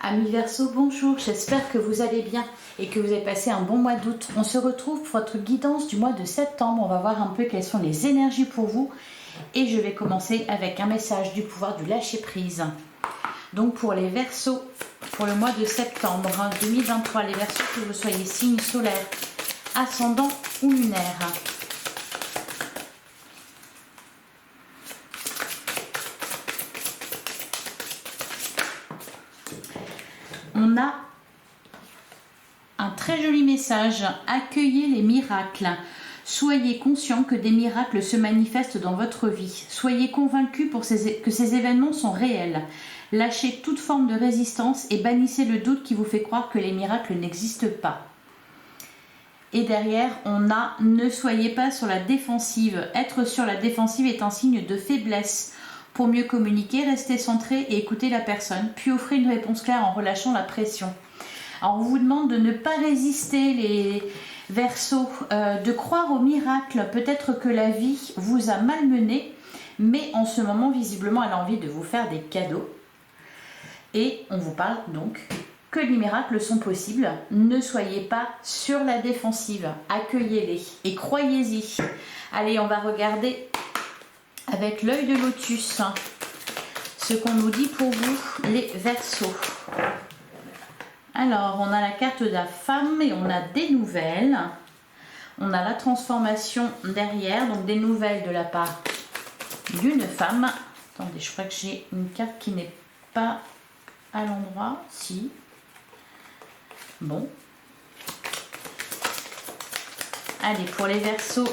Amis Verseau, bonjour, j'espère que vous allez bien et que vous avez passé un bon mois d'août. On se retrouve pour votre guidance du mois de septembre. On va voir un peu quelles sont les énergies pour vous. Et je vais commencer avec un message du pouvoir du lâcher-prise. Donc pour les Verseaux, pour le mois de septembre 2023, les Verseaux, que vous soyez signe solaire, ascendant ou lunaire. On a un très joli message. Accueillez les miracles. Soyez conscient que des miracles se manifestent dans votre vie. Soyez convaincus que ces événements sont réels. Lâchez toute forme de résistance et bannissez le doute qui vous fait croire que les miracles n'existent pas. Et derrière, on a « Ne soyez pas sur la défensive ». Être sur la défensive est un signe de faiblesse. Pour mieux communiquer, restez centré et écoutez la personne, puis offrez une réponse claire en relâchant la pression. Alors on vous demande de ne pas résister, les Verseaux, de croire au miracle. Peut-être que la vie vous a malmené, mais en ce moment, visiblement, elle a envie de vous faire des cadeaux. Et on vous parle donc que les miracles sont possibles. Ne soyez pas sur la défensive, accueillez-les et croyez-y. Allez, on va regarder avec l'œil de lotus ce qu'on nous dit pour vous, les Verseaux. Alors, on a la carte de la femme et on a des nouvelles. On a la transformation derrière, donc des nouvelles de la part d'une femme. Attendez, je crois que j'ai une carte qui n'est pas à l'endroit. Si. Bon. Allez, pour les Verseaux,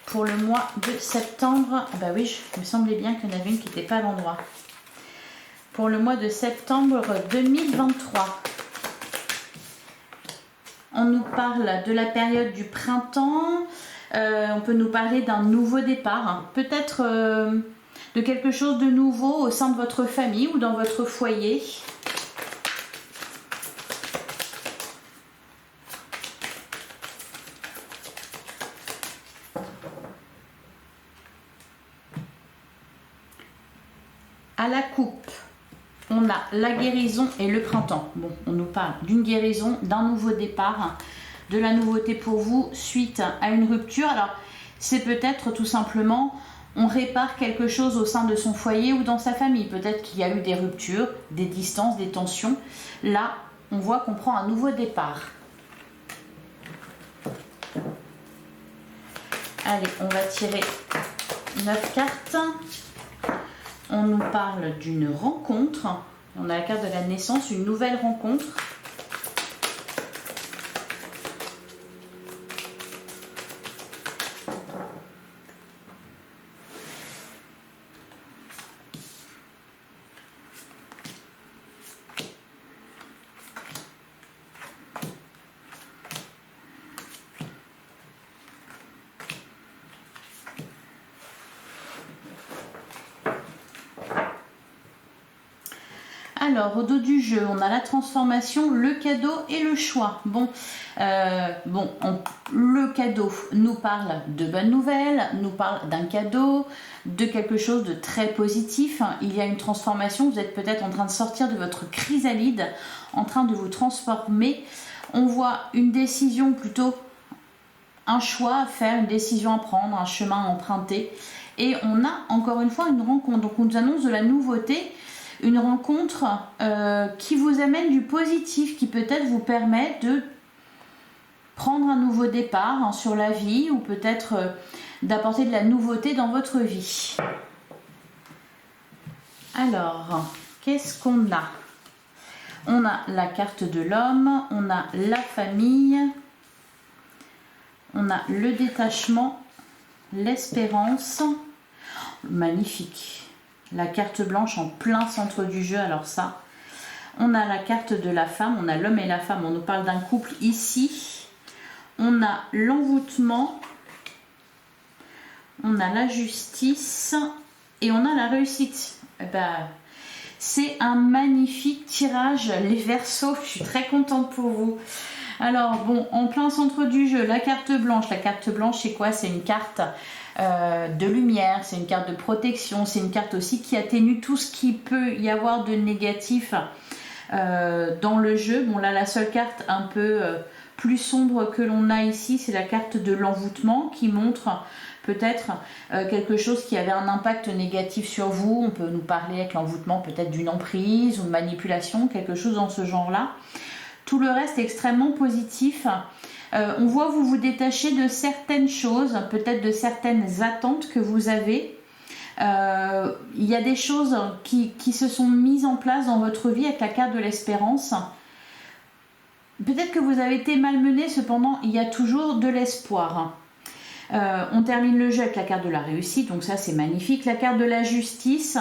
pour le mois de septembre. Ah bah oui, il me semblait bien qu'il y en avait une qui n'était pas à l'endroit. Pour le mois de septembre 2023. On nous parle de la période du printemps. On peut nous parler d'un nouveau départ. Peut-être de quelque chose de nouveau au sein de votre famille ou dans votre foyer. À la coupe, on a la guérison et le printemps. Bon, on nous parle d'une guérison, d'un nouveau départ, de la nouveauté pour vous suite à une rupture. Alors, c'est peut-être tout simplement, on répare quelque chose au sein de son foyer ou dans sa famille. Peut-être qu'il y a eu des ruptures, des distances, des tensions. Là, on voit qu'on prend un nouveau départ. Allez, on va tirer 9 cartes. On nous parle d'une rencontre. On a la carte de la naissance, une nouvelle rencontre. Alors, au dos du jeu, on a la transformation, le cadeau et le choix. Bon, le cadeau nous parle de bonnes nouvelles, nous parle d'un cadeau, de quelque chose de très positif. Il y a une transformation, vous êtes peut-être en train de sortir de votre chrysalide, en train de vous transformer. On voit une décision, plutôt un choix à faire, une décision à prendre, un chemin à emprunter. Et on a encore une fois une rencontre. Donc, on nous annonce de la nouveauté. Une rencontre qui vous amène du positif, qui peut-être vous permet de prendre un nouveau départ sur la vie ou peut-être d'apporter de la nouveauté dans votre vie. Alors, qu'est-ce qu'on a? On a la carte de l'homme, on a la famille, on a le détachement, l'espérance. Magnifique. La carte blanche en plein centre du jeu, alors ça. On a la carte de la femme, on a l'homme et la femme, on nous parle d'un couple ici. On a l'envoûtement, on a la justice et on a la réussite. C'est un magnifique tirage, les Verseaux, je suis très contente pour vous. Alors bon, en plein centre du jeu, la carte blanche c'est quoi? C'est une carte de lumière, c'est une carte de protection, c'est une carte aussi qui atténue tout ce qui peut y avoir de négatif dans le jeu. Bon là, la seule carte un peu plus sombre que l'on a ici, c'est la carte de l'envoûtement qui montre peut-être quelque chose qui avait un impact négatif sur vous. On peut nous parler avec l'envoûtement peut-être d'une emprise ou de manipulation, quelque chose dans ce genre-là. Tout le reste est extrêmement positif. On voit vous vous détacher de certaines choses, peut-être de certaines attentes que vous avez. Il y a des choses qui se sont mises en place dans votre vie avec la carte de l'espérance. Peut-être que vous avez été malmené, cependant il y a toujours de l'espoir. On termine le jeu avec la carte de la réussite, donc ça c'est magnifique. La carte de la justice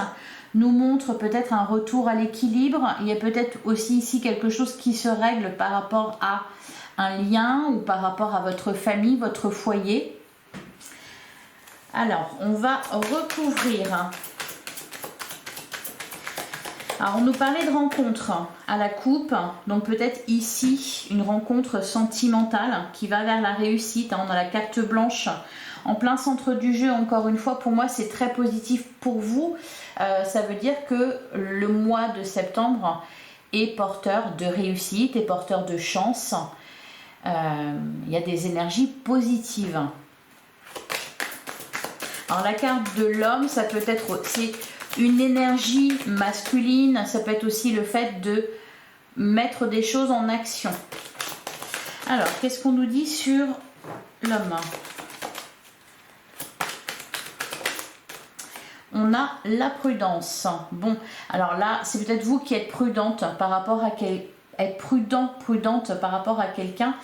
nous montre peut-être un retour à l'équilibre. Il y a peut-être aussi ici quelque chose qui se règle par rapport à un lien ou par rapport à votre famille, votre foyer. Alors, on va recouvrir. Alors, on nous parlait de rencontre à la coupe. Donc, peut-être ici, une rencontre sentimentale qui va vers la réussite. On a la carte blanche en plein centre du jeu. Encore une fois, pour moi, c'est très positif pour vous. Ça veut dire que le mois de septembre est porteur de réussite, est porteur de chance. Il y a des énergies positives. Alors la carte de l'homme, ça peut être aussi une énergie masculine, ça peut être aussi le fait de mettre des choses en action. Alors, qu'est-ce qu'on nous dit sur l'homme? On a la prudence. Bon, alors là, c'est peut-être vous qui êtes prudente par rapport à être prudente par rapport à quelqu'un.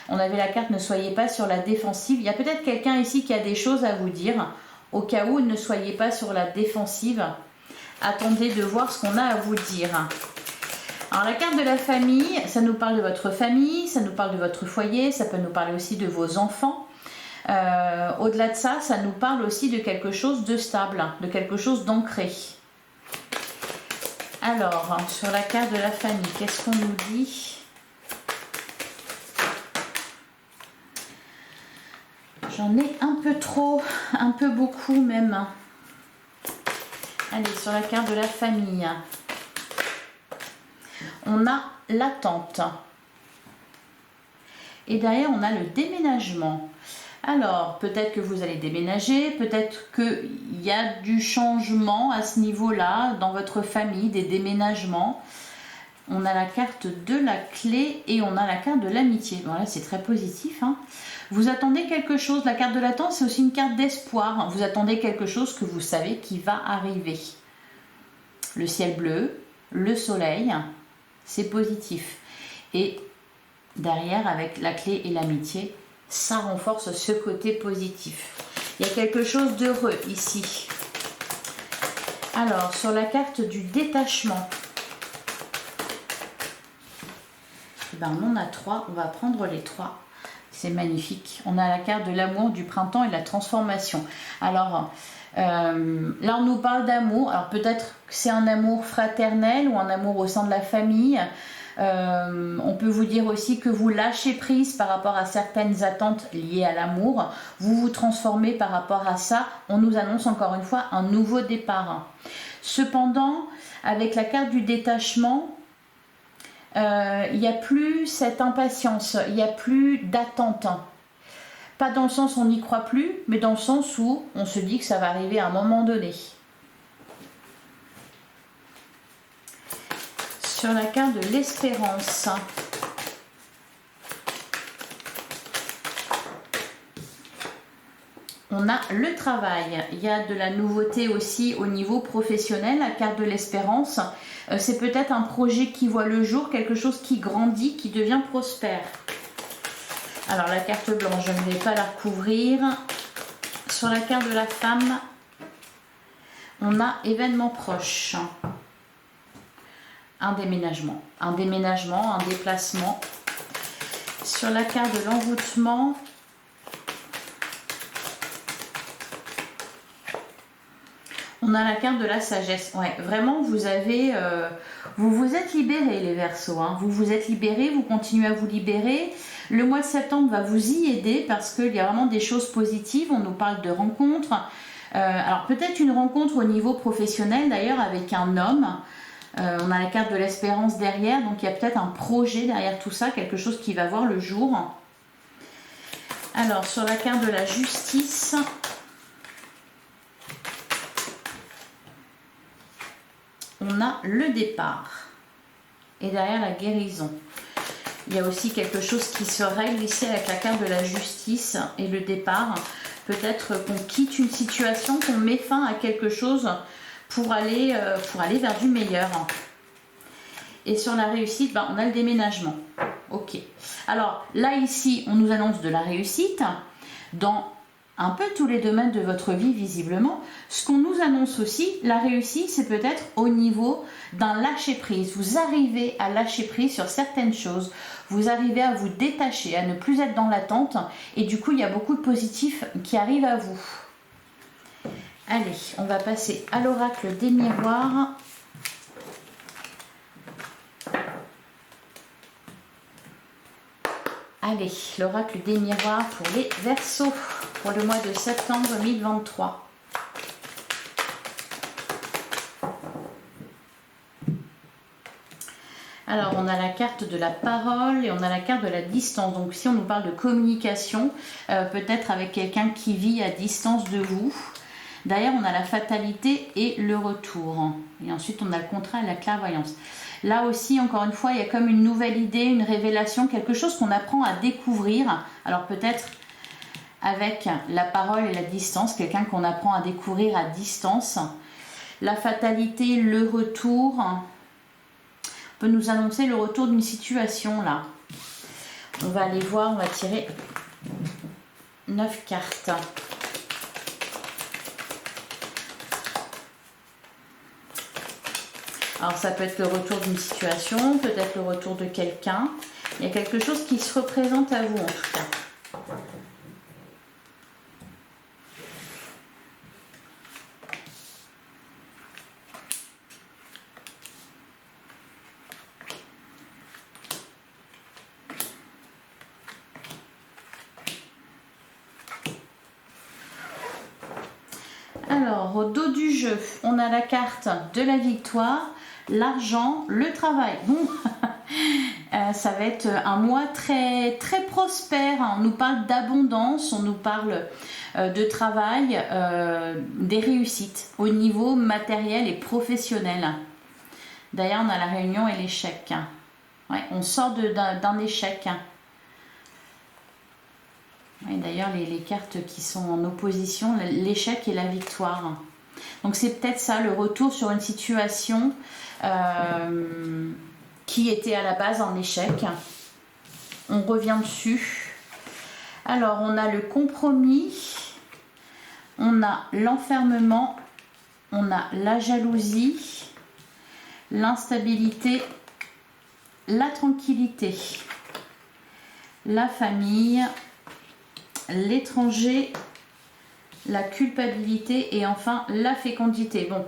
On avait la carte ne soyez pas sur la défensive. Il y a peut-être quelqu'un ici qui a des choses à vous dire. Au cas où, ne soyez pas sur la défensive. Attendez de voir ce qu'on a à vous dire. Alors la carte de la famille, ça nous parle de votre famille, ça nous parle de votre foyer, ça peut nous parler aussi de vos enfants. Au-delà de ça, ça nous parle aussi de quelque chose de stable, de quelque chose d'ancré. Alors, sur la carte de la famille, qu'est-ce qu'on nous dit ? J'en ai un peu trop, un peu beaucoup même. Allez, sur la carte de la famille, on a l'attente. Et derrière, on a le déménagement. Alors, peut-être que vous allez déménager, peut-être qu'il y a du changement à ce niveau-là dans votre famille, des déménagements. On a la carte de la clé et on a la carte de l'amitié. Voilà, c'est très positif, hein. Vous attendez quelque chose. La carte de l'attente, c'est aussi une carte d'espoir. Vous attendez quelque chose que vous savez qui va arriver. Le ciel bleu, le soleil, c'est positif. Et derrière, avec la clé et l'amitié, ça renforce ce côté positif. Il y a quelque chose d'heureux ici. Alors, sur la carte du détachement, ben, on en a 3. On va prendre les 3. C'est magnifique. On a la carte de l'amour, du printemps et de la transformation. Alors, là, on nous parle d'amour. Alors, peut-être que c'est un amour fraternel ou un amour au sein de la famille. On peut vous dire aussi que vous lâchez prise par rapport à certaines attentes liées à l'amour. Vous vous transformez par rapport à ça. On nous annonce encore une fois un nouveau départ. Cependant, avec la carte du détachement, il n'y a plus cette impatience, il n'y a plus d'attente. Pas dans le sens où on n'y croit plus, mais dans le sens où on se dit que ça va arriver à un moment donné. Sur la carte de l'espérance, on a le travail. Il y a de la nouveauté aussi au niveau professionnel. La carte de l'espérance, c'est peut-être un projet qui voit le jour, quelque chose qui grandit, qui devient prospère. Alors la carte blanche, je ne vais pas la recouvrir. Sur la carte de la femme, on a événement proche. Un déménagement, un déplacement. Sur la carte de l'envoûtement, on a la carte de la sagesse. Ouais, vraiment, vous avez, vous vous êtes libérés, les Verseaux. Hein. Vous vous êtes libérés, vous continuez à vous libérer. Le mois de septembre va vous y aider parce qu'il y a vraiment des choses positives. On nous parle de rencontres. Alors peut-être une rencontre au niveau professionnel d'ailleurs avec un homme. On a la carte de l'espérance derrière, donc il y a peut-être un projet derrière tout ça, quelque chose qui va voir le jour. Alors, sur la carte de la justice, on a le départ. Et derrière la guérison. Il y a aussi quelque chose qui se règle ici avec la carte de la justice et le départ. Peut-être qu'on quitte une situation, qu'on met fin à quelque chose pour aller vers du meilleur. Et sur la réussite, ben, on a le déménagement. Ok. Alors là, ici, on nous annonce de la réussite dans un peu tous les domaines de votre vie, visiblement. Ce qu'on nous annonce aussi, la réussite, c'est peut-être au niveau d'un lâcher-prise. Vous arrivez à lâcher prise sur certaines choses. Vous arrivez à vous détacher, à ne plus être dans l'attente. Et du coup, il y a beaucoup de positifs qui arrivent à vous. Allez, on va passer à l'oracle des miroirs. Allez, l'oracle des miroirs pour les Verseaux, pour le mois de septembre 2023. Alors, on a la carte de la parole et on a la carte de la distance. Donc, si on nous parle de communication, peut-être avec quelqu'un qui vit à distance de vous. D'ailleurs, on a la fatalité et le retour. Et ensuite, on a le contrat et la clairvoyance. Là aussi, encore une fois, il y a comme une nouvelle idée, une révélation, quelque chose qu'on apprend à découvrir. Alors, peut-être avec la parole et la distance, quelqu'un qu'on apprend à découvrir à distance. La fatalité, le retour, peut nous annoncer le retour d'une situation là. On va aller voir, on va tirer 9 cartes. Alors ça peut être le retour d'une situation, peut-être le retour de quelqu'un. Il y a quelque chose qui se représente à vous en tout cas. Alors, au dos du jeu, on a la carte de la victoire, l'argent, le travail. Bon, ça va être un mois très, très prospère. On nous parle d'abondance, on nous parle de travail, des réussites au niveau matériel et professionnel. D'ailleurs, on a la réunion et l'échec. Ouais, on sort d'un échec. D'ailleurs, les cartes qui sont en opposition, l'échec et la victoire. Donc c'est peut-être ça, le retour sur une situation qui était à la base en échec. On revient dessus. Alors, on a le compromis, on a l'enfermement, on a la jalousie, l'instabilité, la tranquillité, la famille, l'étranger, la culpabilité et enfin la fécondité. Bon,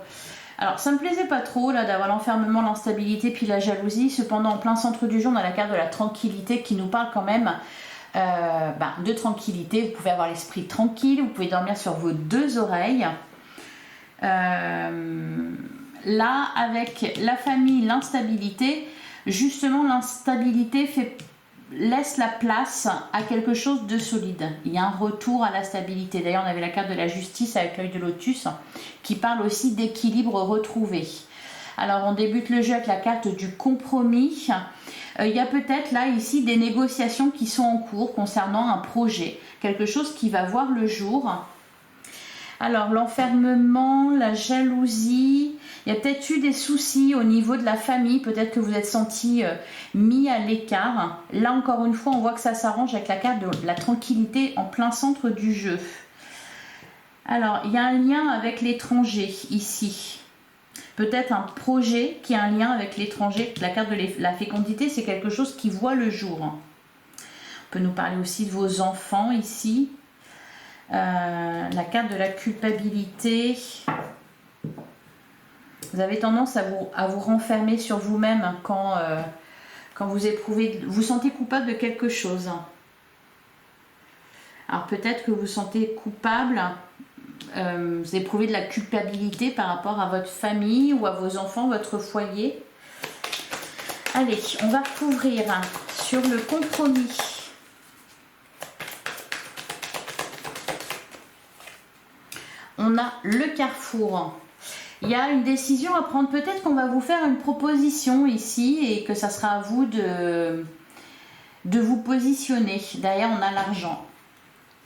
alors ça me plaisait pas trop là d'avoir l'enfermement, l'instabilité puis la jalousie. Cependant, en plein centre du jeu, on a la carte de la tranquillité qui nous parle quand même de tranquillité. Vous pouvez avoir l'esprit tranquille, vous pouvez dormir sur vos deux oreilles. Là, avec la famille, l'instabilité, justement l'instabilité laisse la place à quelque chose de solide. Il y a un retour à la stabilité. D'ailleurs, on avait la carte de la justice avec l'œil de lotus qui parle aussi d'équilibre retrouvé. Alors, on débute le jeu avec la carte du compromis. Il y a peut-être là, ici, des négociations qui sont en cours concernant un projet. Quelque chose qui va voir le jour. Alors, l'enfermement, la jalousie, il y a peut-être eu des soucis au niveau de la famille, peut-être que vous êtes senti mis à l'écart. Là, encore une fois, on voit que ça s'arrange avec la carte de la tranquillité en plein centre du jeu. Alors, il y a un lien avec l'étranger ici. Peut-être un projet qui a un lien avec l'étranger. La carte de la fécondité, c'est quelque chose qui voit le jour. On peut nous parler aussi de vos enfants ici. La carte de la culpabilité. Vous avez tendance à vous renfermer sur vous-même quand vous sentez coupable de quelque chose. Alors peut-être que vous sentez coupable vous éprouvez de la culpabilité par rapport à votre famille ou à vos enfants, votre foyer. Allez, on va couvrir sur le compromis. On a le carrefour. Il y a une décision à prendre. Peut-être qu'on va vous faire une proposition ici et que ça sera à vous de vous positionner. Derrière, on a l'argent.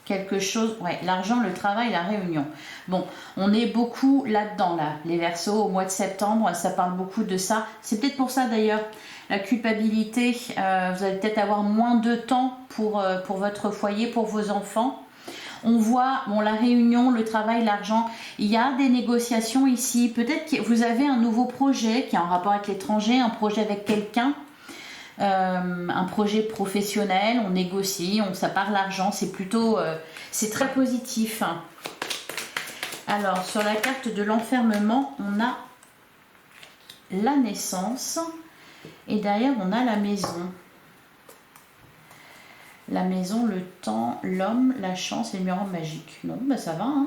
Quelque chose, ouais, l'argent, le travail, la réunion. Bon, on est beaucoup là-dedans, là. Les Verseaux, au mois de septembre, ça parle beaucoup de ça. C'est peut-être pour ça, d'ailleurs, la culpabilité. Vous allez peut-être avoir moins de temps pour votre foyer, pour vos enfants. On voit, bon, la réunion, le travail, l'argent. Il y a des négociations ici. Peut-être que vous avez un nouveau projet qui est en rapport avec l'étranger, un projet avec quelqu'un. Un projet professionnel, on négocie, ça part l'argent, c'est plutôt, c'est très positif. Alors sur la carte de l'enfermement, on a la naissance et derrière on a la maison. La maison, le temps, l'homme, la chance et le miroir magique. Non, bah ça va. Hein.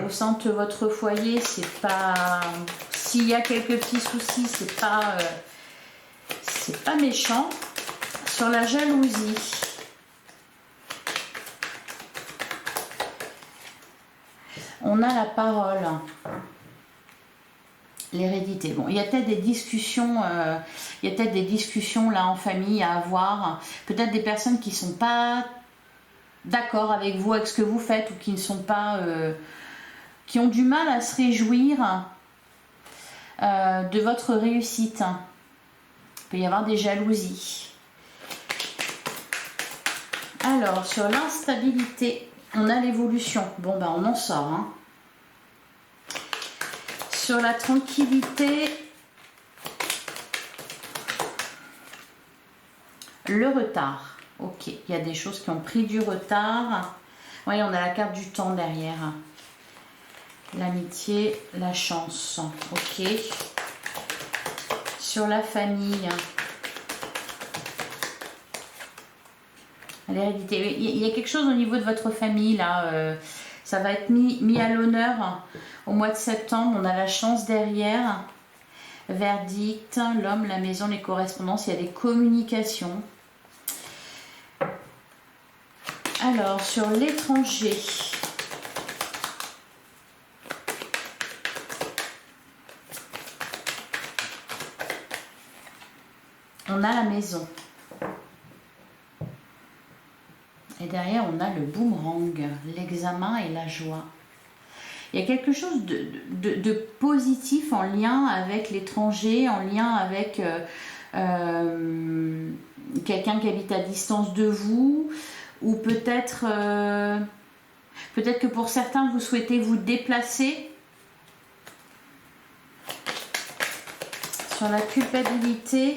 Au centre de votre foyer, c'est pas. S'il y a quelques petits soucis, c'est pas méchant. Sur la jalousie, on a la parole, l'hérédité. Bon, il y a peut-être des discussions, là en famille à avoir. Peut-être des personnes qui sont pas d'accord avec vous, avec ce que vous faites, ou qui ne sont pas, qui ont du mal à se réjouir de votre réussite. Il peut y avoir des jalousies. Alors, sur l'instabilité, on a l'évolution. Bon, ben, on en sort. Hein. Sur la tranquillité, le retard. Ok, il y a des choses qui ont pris du retard. Oui, on a la carte du temps derrière. L'amitié, la chance. Ok. Sur la famille, l'hérédité. Il y a quelque chose au niveau de votre famille là, ça va être mis à l'honneur au mois de septembre. On a la chance derrière, verdict, l'homme, la maison, les correspondances, il y a des communications. Alors sur l'étranger, on a la maison. Et derrière, on a le boomerang, l'examen et la joie. Il y a quelque chose de positif en lien avec l'étranger, en lien avec quelqu'un qui habite à distance de vous, ou peut-être que pour certains, vous souhaitez vous déplacer. Sur la culpabilité,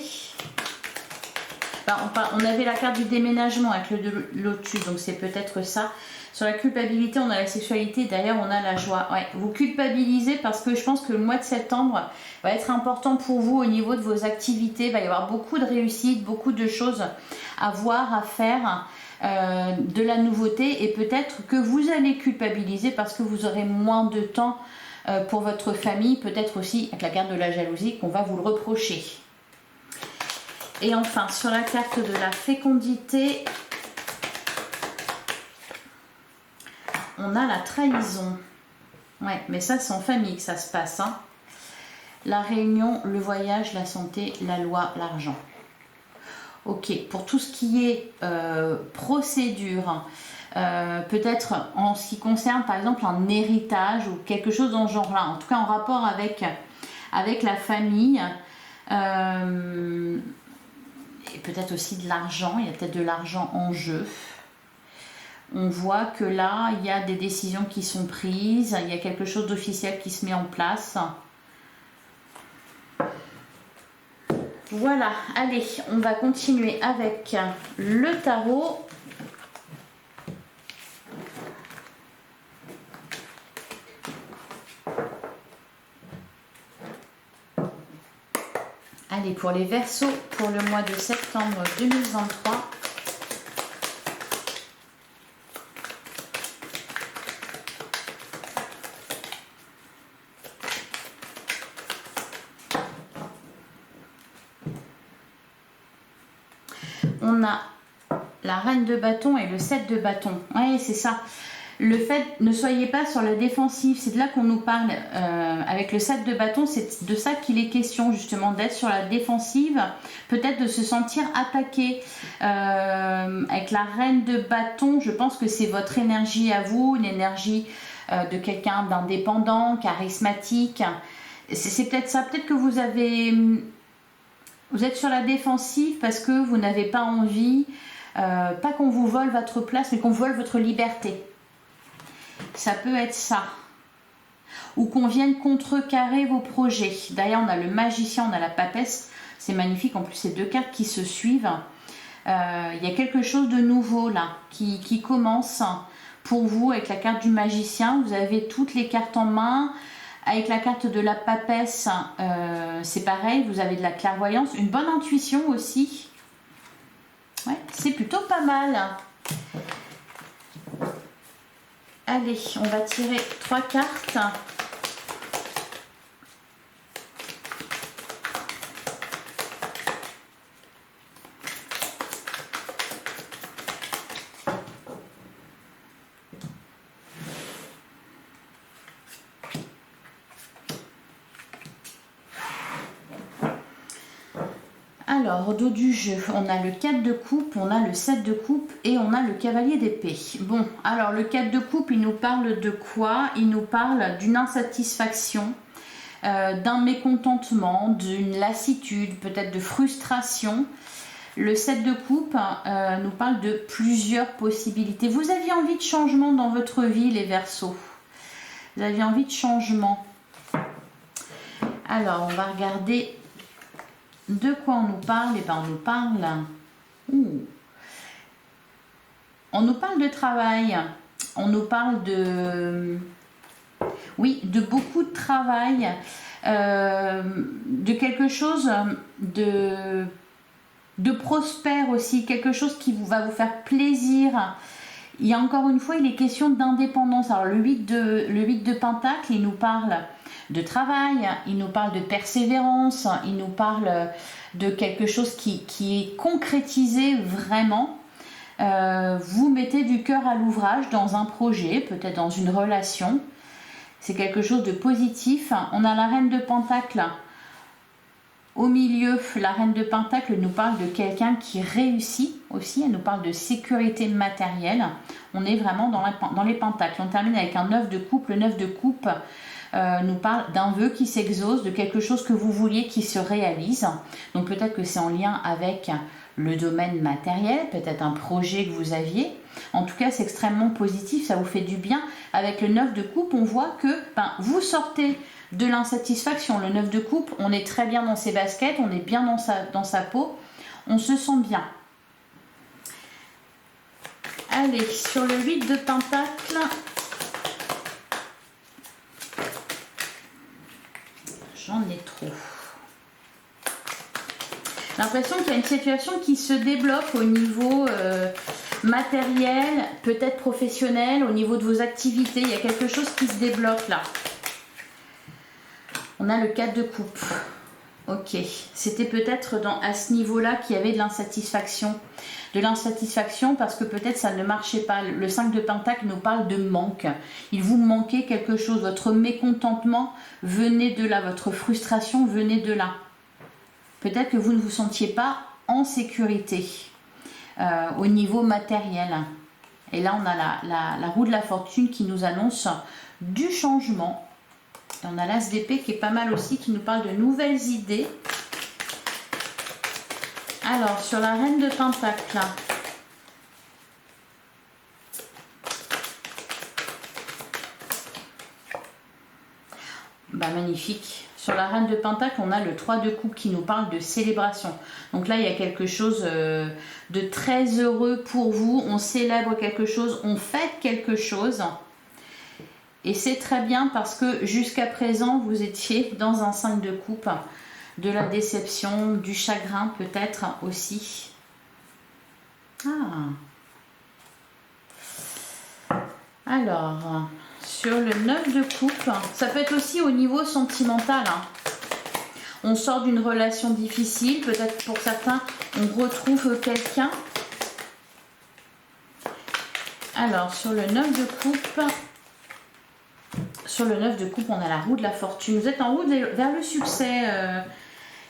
on avait la carte du déménagement avec le lotus, donc c'est peut-être ça. Sur la culpabilité, on a la sexualité, derrière on a la joie. Ouais, vous culpabilisez parce que je pense que le mois de septembre va être important pour vous au niveau de vos activités. Il va y avoir beaucoup de réussite, beaucoup de choses à voir, à faire, de la nouveauté, et peut-être que vous allez culpabiliser parce que vous aurez moins de temps pour votre famille, peut-être aussi avec la carte de la jalousie qu'on va vous le reprocher. Et enfin, sur la carte de la fécondité, on a la trahison. Ouais, mais ça, c'est en famille que ça se passe. Hein. La réunion, le voyage, la santé, la loi, l'argent. Ok, pour tout ce qui est procédure, peut-être en ce qui concerne par exemple un héritage ou quelque chose dans ce genre-là, en tout cas en rapport avec la famille, et peut-être aussi de l'argent, il y a peut-être de l'argent en jeu. On voit que là, il y a des décisions qui sont prises, il y a quelque chose d'officiel qui se met en place. Voilà, allez, on va continuer avec le tarot. Allez, pour les Verseaux, pour le mois de septembre 2023. On a la reine de bâton et le 7 de bâton. Oui, c'est ça. Le fait, ne soyez pas sur la défensive, c'est de là qu'on nous parle. Avec le 7 de bâton, c'est de ça qu'il est question, justement, d'être sur la défensive, peut-être de se sentir attaqué. Avec la reine de bâton, je pense que c'est votre énergie à vous, une énergie de quelqu'un d'indépendant, charismatique. C'est peut-être ça, peut-être que vous êtes sur la défensive parce que vous n'avez pas envie, pas qu'on vous vole votre place, mais qu'on vole votre liberté. Ça peut être ça. Ou qu'on vienne contrecarrer vos projets. D'ailleurs, on a le magicien, on a la papesse. C'est magnifique. En plus, ces deux cartes qui se suivent. Il y a quelque chose de nouveau là qui commence pour vous avec la carte du magicien. Vous avez toutes les cartes en main. Avec la carte de la papesse, c'est pareil. Vous avez de la clairvoyance. Une bonne intuition aussi. Ouais, c'est plutôt pas mal. Allez, on va tirer 3 cartes. Alors, au dos du jeu, on a le 4 de coupe, on a le 7 de coupe et on a le cavalier d'épée. Bon, alors le 4 de coupe, il nous parle de quoi? Il nous parle d'une insatisfaction, d'un mécontentement, d'une lassitude, peut-être de frustration. Le 7 de coupe nous parle de plusieurs possibilités. Vous aviez envie de changement dans votre vie, les Verseaux. Vous aviez envie de changement. Alors, on va regarder de quoi on nous parle. Eh bien, on nous parle... On nous parle de travail. On nous parle de... Oui, de beaucoup de travail. De quelque chose de prospère aussi. Quelque chose qui va vous faire plaisir. Il y a encore une fois, il est question d'indépendance. Alors, le 8 de Pentacle, il nous parle de travail, il nous parle de persévérance, il nous parle de quelque chose qui est concrétisé vraiment. Vous mettez du cœur à l'ouvrage dans un projet, peut-être dans une relation. C'est quelque chose de positif. On a la reine de Pentacle. Au milieu, la reine de Pentacle nous parle de quelqu'un qui réussit aussi. Elle nous parle de sécurité matérielle. On est vraiment dans les pentacles. On termine avec un 9 de coupe. Le 9 de coupe nous parle d'un vœu qui s'exauce, de quelque chose que vous vouliez qui se réalise. Donc peut-être que c'est en lien avec le domaine matériel, peut-être un projet que vous aviez. En tout cas, c'est extrêmement positif, ça vous fait du bien. Avec le 9 de coupe, on voit que vous sortez de l'insatisfaction. Le 9 de coupe, on est très bien dans ses baskets, on est bien dans sa peau, on se sent bien. Allez, sur le 8 de Pentacle, j'en ai trop. J'ai l'impression qu'il y a une situation qui se débloque au niveau matériel, peut-être professionnel, au niveau de vos activités. Il y a quelque chose qui se débloque là. On a le 4 de coupe. Ok, c'était peut-être à ce niveau-là qu'il y avait de l'insatisfaction. De l'insatisfaction parce que peut-être ça ne marchait pas. Le 5 de Pentacle nous parle de manque. Il vous manquait quelque chose. Votre mécontentement venait de là. Votre frustration venait de là. Peut-être que vous ne vous sentiez pas en sécurité au niveau matériel. Et là, on a la roue de la fortune qui nous annonce du changement. Et on a l'as d'épée qui est pas mal aussi, qui nous parle de nouvelles idées. Alors, sur la reine de Pentacle, magnifique. Sur la reine de Pentacle, on a le 3 de coupe qui nous parle de célébration. Donc là, il y a quelque chose de très heureux pour vous. On célèbre quelque chose, on fête quelque chose. Et c'est très bien parce que jusqu'à présent, vous étiez dans un 5 de coupe, de la déception, du chagrin peut-être aussi. Alors, sur le 9 de coupe, ça peut être aussi au niveau sentimental. On sort d'une relation difficile, peut-être pour certains, on retrouve quelqu'un. Alors, sur le 9 de coupe, on a la roue de la fortune. Vous êtes en route vers le succès,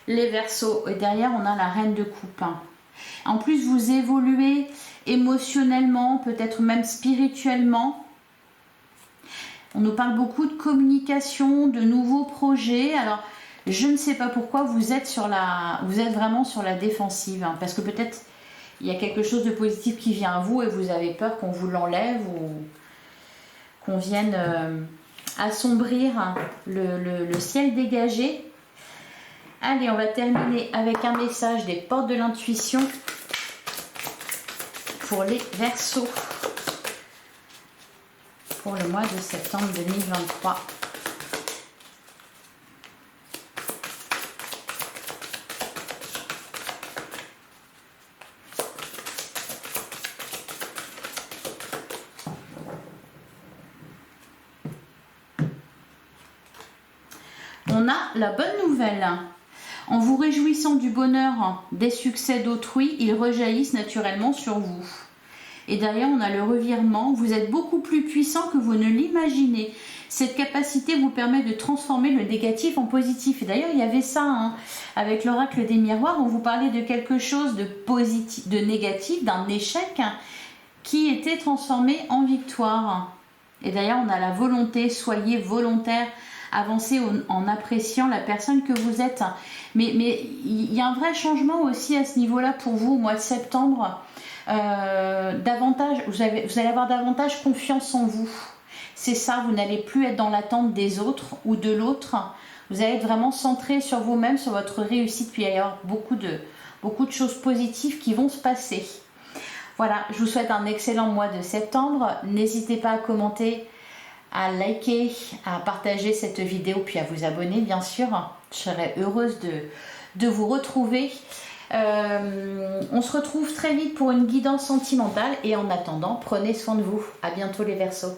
les Verseaux. Et derrière, on a la reine de coupe. En plus, vous évoluez émotionnellement, peut-être même spirituellement. On nous parle beaucoup de communication, de nouveaux projets. Alors, je ne sais pas pourquoi vous êtes vraiment sur la défensive. Hein, parce que peut-être il y a quelque chose de positif qui vient à vous et vous avez peur qu'on vous l'enlève ou qu'on vienne assombrir le ciel dégagé. Allez, on va terminer avec un message des portes de l'intuition pour les Verseaux pour le mois de septembre 2023. On a la bonne nouvelle. En vous réjouissant du bonheur des succès d'autrui, ils rejaillissent naturellement sur vous. Et derrière, on a le revirement. Vous êtes beaucoup plus puissant que vous ne l'imaginez. Cette capacité vous permet de transformer le négatif en positif. Et d'ailleurs, il y avait ça hein, avec l'oracle des miroirs. On vous parlait de quelque chose de positif, de négatif, d'un échec qui était transformé en victoire. Et d'ailleurs, on a la volonté. Soyez volontaire. Avancez en appréciant la personne que vous êtes. Mais il y a un vrai changement aussi à ce niveau-là pour vous au mois de septembre. Vous allez avoir davantage confiance en vous. C'est ça, vous n'allez plus être dans l'attente des autres ou de l'autre. Vous allez être vraiment centré sur vous-même, sur votre réussite. Puis il va y avoir beaucoup de choses positives qui vont se passer. Voilà, je vous souhaite un excellent mois de septembre. N'hésitez pas à commenter, à liker, à partager cette vidéo, puis à vous abonner bien sûr. Je serai heureuse de vous retrouver. On se retrouve très vite pour une guidance sentimentale et en attendant, prenez soin de vous. À bientôt les Verseaux.